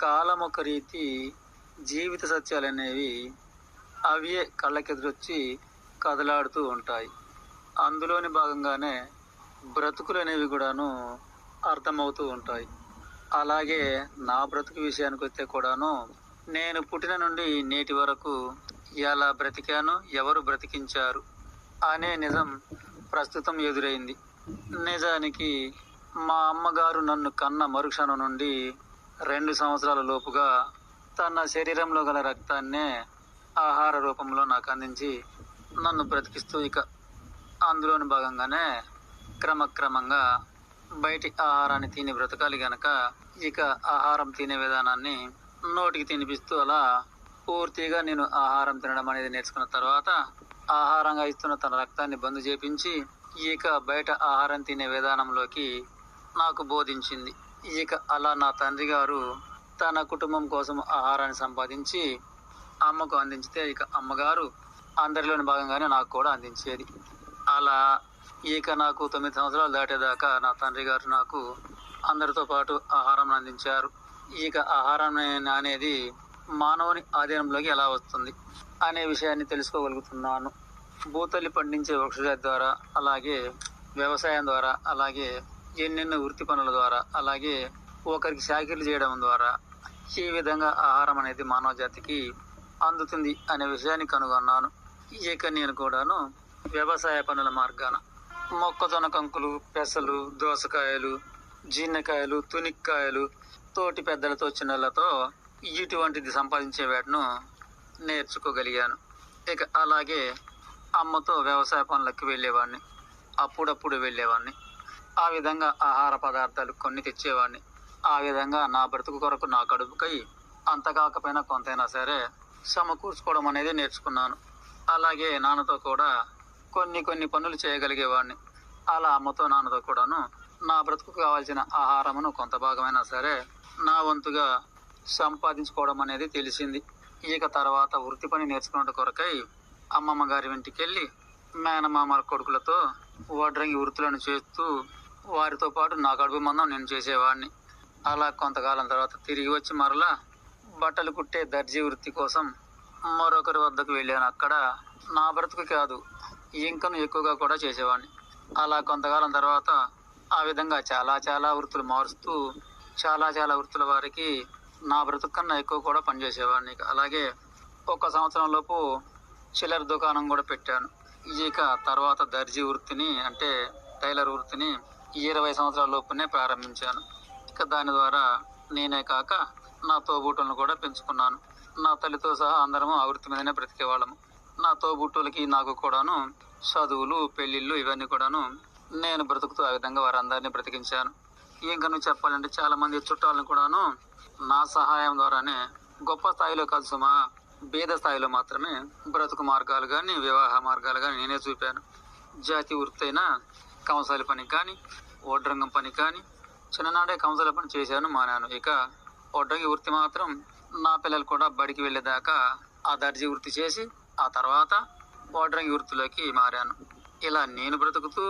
కాలం ఒక రీతి, జీవిత సత్యాలనేవి అవే కళ్ళకెదురొచ్చి కదలాడుతూ ఉంటాయి. అందులోని భాగంగానే బ్రతుకులనేవి కూడాను అర్థమవుతూ ఉంటాయి. అలాగే నా బ్రతుకు విషయానికొస్తే కూడాను నేను పుట్టిన నుండి నేటి వరకు ఎలా బ్రతికాను, ఎవరు బ్రతికించారు అనే నిజం ప్రస్తుతం ఎదురైంది. నిజానికి మా అమ్మగారు నన్ను కన్న మరుక్షణం నుండి 2 సంవత్సరాల లోపుగా తన శరీరంలో గల రక్తాన్నే ఆహార రూపంలో నాకు అందించి నన్ను బ్రతికిస్తూ అందులోని భాగంగానే క్రమక్రమంగా బయటి ఆహారాన్ని తిని బ్రతకాలి గనక ఆహారం తినే విధానాన్ని నోటికి తినిపిస్తూ అలా పూర్తిగా నేను ఆహారం తినడం అనేది నేర్చుకున్న తర్వాత ఆహారంగా ఇస్తున్న తన రక్తాన్ని బంద్ చేపించి బయట ఆహారం తినే విధానంలోకి నాకు బోధించింది. అలా నా తండ్రి గారు తన కుటుంబం కోసం ఆహారాన్ని సంపాదించి అమ్మకు అందించితే అమ్మగారు అందరిలోని భాగంగానే నాకు కూడా అందించేది. అలా నాకు 9 సంవత్సరాలు దాటేదాకా నా తండ్రి గారు నాకు అందరితో పాటు ఆహారం అందించారు. ఆహారం అనేది మానవుని ఆధీనంలోకి ఎలా వస్తుంది అనే విషయాన్ని తెలుసుకోగలుగుతున్నాను. భూతల్లి పండించే వృక్షజాతి ద్వారా, అలాగే వ్యవసాయం ద్వారా, అలాగే ఎన్నెన్నో వృత్తి పనుల ద్వారా, అలాగే ఒకరికి చాకిరీలు చేయడం ద్వారా ఈ విధంగా ఆహారం అనేది మానవ జాతికి అందుతుంది అనే విషయాన్ని కనుగొన్నాను. నేను కూడాను వ్యవసాయ పనుల మార్గాన మొక్కజొన్న కంకులు, పెసలు, దోసకాయలు, జీన్నకాయలు, తునిక్కాయలు, తోటి పెద్దలతో చిన్నలతో ఇటువంటిది సంపాదించే వాటిను నేర్చుకోగలిగాను. అలాగే అమ్మతో వ్యవసాయ పనులకు వెళ్ళేవాడిని, అప్పుడప్పుడు వెళ్ళేవాడిని. ఆ విధంగా ఆహార పదార్థాలు కొన్ని తెచ్చేవాడిని. ఆ విధంగా నా బ్రతుకు కొరకు నా కడుపుకై అంత కాకపోయినా కొంతైనా సరే సమకూర్చుకోవడం అనేది నేర్చుకున్నాను. అలాగే నాన్నతో కూడా కొన్ని పనులు చేయగలిగేవాడిని. అలా అమ్మతో నాన్నతో కూడాను నా బ్రతుకు కావాల్సిన ఆహారమును కొంత భాగమైనా సరే నా వంతుగా సంపాదించుకోవడం అనేది తెలిసింది. తర్వాత వృత్తి పని నేర్చుకున్న కొరకై అమ్మమ్మ గారి ఇంటికి వెళ్ళి మేనమామల కొడుకులతో వడ్రంగి వృత్తులను చేస్తూ వారితో పాటు నా కడుపు మందం నేను చేసేవాడిని. అలా కొంతకాలం తర్వాత తిరిగి వచ్చి మరలా బట్టలు కుట్టే దర్జీ వృత్తి కోసం మరొకరి వద్దకు వెళ్ళాను. అక్కడ నా బ్రతుకు కాదు, ఇంకను ఎక్కువగా కూడా చేసేవాడిని. అలా కొంతకాలం తర్వాత ఆ విధంగా చాలా వృత్తులు మారుస్తూ చాలా వృత్తుల వారికి నా బ్రతుకు కన్నా ఎక్కువ కూడా పనిచేసేవాడిని. అలాగే 1 సంవత్సరం లోపు చిల్లర దుకాణం కూడా పెట్టాను. తర్వాత దర్జీ వృత్తిని అంటే టైలర్ వృత్తిని 20 సంవత్సరాల లోపునే ప్రారంభించాను. దాని ద్వారా నేనే కాక నా తోబుట్టులను కూడా పెంచుకున్నాను. నా తల్లితో సహా అందరము ఆ వృత్తి మీదనే బ్రతికేవాళ్ళము. నా తోబుట్టులకి నాకు కూడాను చదువులు, పెళ్లిళ్ళు ఇవన్నీ కూడాను నేను బ్రతుకుతూ ఆ విధంగా వారందరినీ బ్రతికించాను. నువ్వు చెప్పాలంటే చాలా మంది చుట్టాలను కూడాను నా సహాయం ద్వారానే గొప్ప స్థాయిలో కాదు సుమా, భేద స్థాయిలో మాత్రమే బ్రతుకు మార్గాలు కానీ వివాహ మార్గాలు కానీ నేనే చూపాను. జాతి వృత్తి అయినా కంసాలి పని కానీ వడ్రంగం పని కానీ చిన్ననాడే కంసాల పని చేశాను, మానాను. వడ్రంగి వృత్తి మాత్రం నా పిల్లలు కూడా బడికి వెళ్ళేదాకా ఆ దర్జీ వృత్తి చేసి ఆ తర్వాత వడ్రంగి వృత్తిలోకి మారాను. ఇలా నేను బ్రతుకుతూ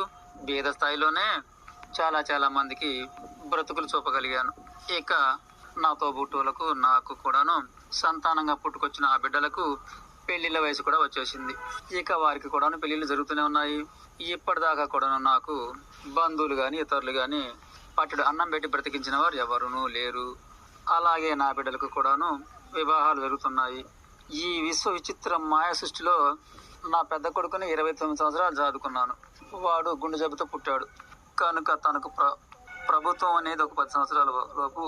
భేద స్థాయిలోనే చాలా మందికి బ్రతుకులు చూపగలిగాను. నా తోబుట్టువులకు నాకు కూడాను సంతానంగా పుట్టుకొచ్చిన ఆ బిడ్డలకు పెళ్లిళ్ళ వయసు కూడా వచ్చేసింది. వారికి కూడాను పెళ్లిళ్ళు జరుగుతూనే ఉన్నాయి. ఇప్పటిదాకా కూడాను నాకు బంధువులు కానీ ఇతరులు కానీ పట్టెడు అన్నం పెట్టి బ్రతికించిన వారు ఎవరునూ లేరు. అలాగే నా బిడ్డలకు కూడాను వివాహాలు జరుగుతున్నాయి. ఈ విశ్వ విచిత్ర మాయ సృష్టిలో నా పెద్ద కొడుకుని 29 సంవత్సరాలు చదువుకున్నాను. వాడు గుండె జబ్బుతో పుట్టాడు కనుక తనకు ప్రభుత్వం అనేది ఒక 10 సంవత్సరాల లోపు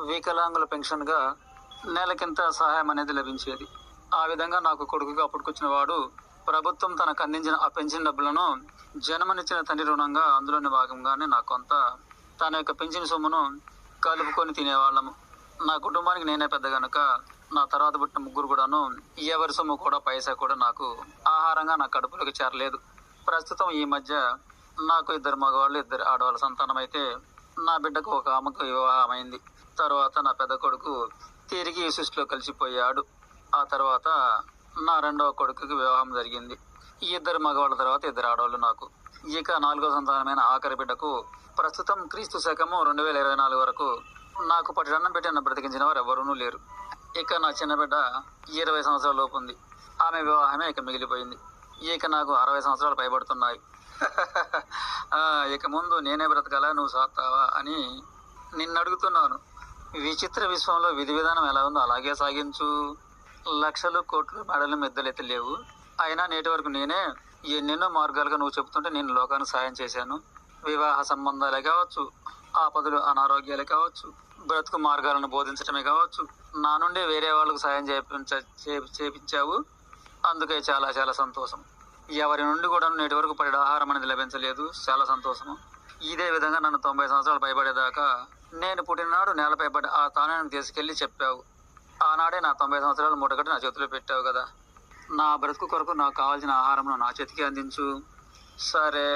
వికలాంగుల పెన్షన్గా నెలకింత సహాయం అనేది లభించేది. ఆ విధంగా నాకు కొడుకుగా పుట్టుకొచ్చిన వాడు ప్రభుత్వం తనకు అందించిన ఆ పెన్షన్ డబ్బులను జన్మనిచ్చిన తండ్రి రుణంగా అందులోని భాగంగానే నాకు కొంత తన యొక్క పెన్షన్ సొమ్మును కలుపుకొని తినేవాళ్ళము. నా కుటుంబానికి నేనే పెద్ద గనుక నా తర్వాత పుట్టిన ముగ్గురు కూడాను ఎవరి సొమ్ము కూడా పైసా కూడా నాకు ఆహారంగా నా కడుపులోకి చేరలేదు. ప్రస్తుతం ఈ మధ్య నాకు 2 మగవాళ్ళు 2 ఆడవాళ్ళ సంతానం అయితే నా బిడ్డకు ఒక ఆమెకు వివాహం అయింది. తర్వాత నా పెద్ద కొడుకు తిరిగి ఈ సృష్టిలో కలిసిపోయాడు. ఆ తర్వాత నా 2వ కొడుకుకి వివాహం జరిగింది. 2 మగవాళ్ళ తర్వాత 2 ఆడవాళ్ళు నాకు. 4వ సంతానమైన ఆఖరి బిడ్డకు ప్రస్తుతం క్రీస్తు శకము 2024 వరకు నాకు పట్టడన్నం పెట్టి నన్ను బ్రతికించిన వారు ఎవరూ లేరు. ఇక నా చిన్న బిడ్డ 20 సంవత్సరాల లోపు ఉంది. ఆమె వివాహమే ఇక మిగిలిపోయింది. ఇక నాకు 60 సంవత్సరాలు పైబడుతున్నాయి. ఇక ముందు నేనే బ్రతకాలా, నువ్వు సాగుతావా అని నిన్ను అడుగుతున్నాను. విచిత్ర విశ్వంలో విధి విధానం ఎలా ఉందో అలాగే సాగించు. లక్షలు కోట్లు మెడలు మెద్దలైతే లేవు. అయినా నేటి వరకు నేనే ఎన్నెన్నో మార్గాలుగా నువ్వు చెబుతుంటే నేను లోకానికి సాయం చేశాను. వివాహ సంబంధాలే కావచ్చు, ఆపదలు అనారోగ్యాలే కావచ్చు, బ్రతుకు మార్గాలను బోధించడమే కావచ్చు, నా నుండి వేరే వాళ్ళకు సాయం చేపించావు. అందుకే చాలా చాలా సంతోషం. ఎవరి నుండి కూడా నేటి వరకు పడే ఆహారం అనేది లభించలేదు. చాలా సంతోషము. ఇదే విధంగా నన్ను 90 సంవత్సరాలు పైబడేదాకా నేను పుట్టిననాడు నేలపై పడి ఆ తానాన్ని తీసుకెళ్లి చెప్పావు. ఆనాడే నా 90 సంవత్సరాలు మూటగట్టి నా చేతిలో పెట్టావు కదా. నా బ్రతుకు కొరకు నాకు కావాల్సిన ఆహారంను నా చేతికి అందించు. సరే,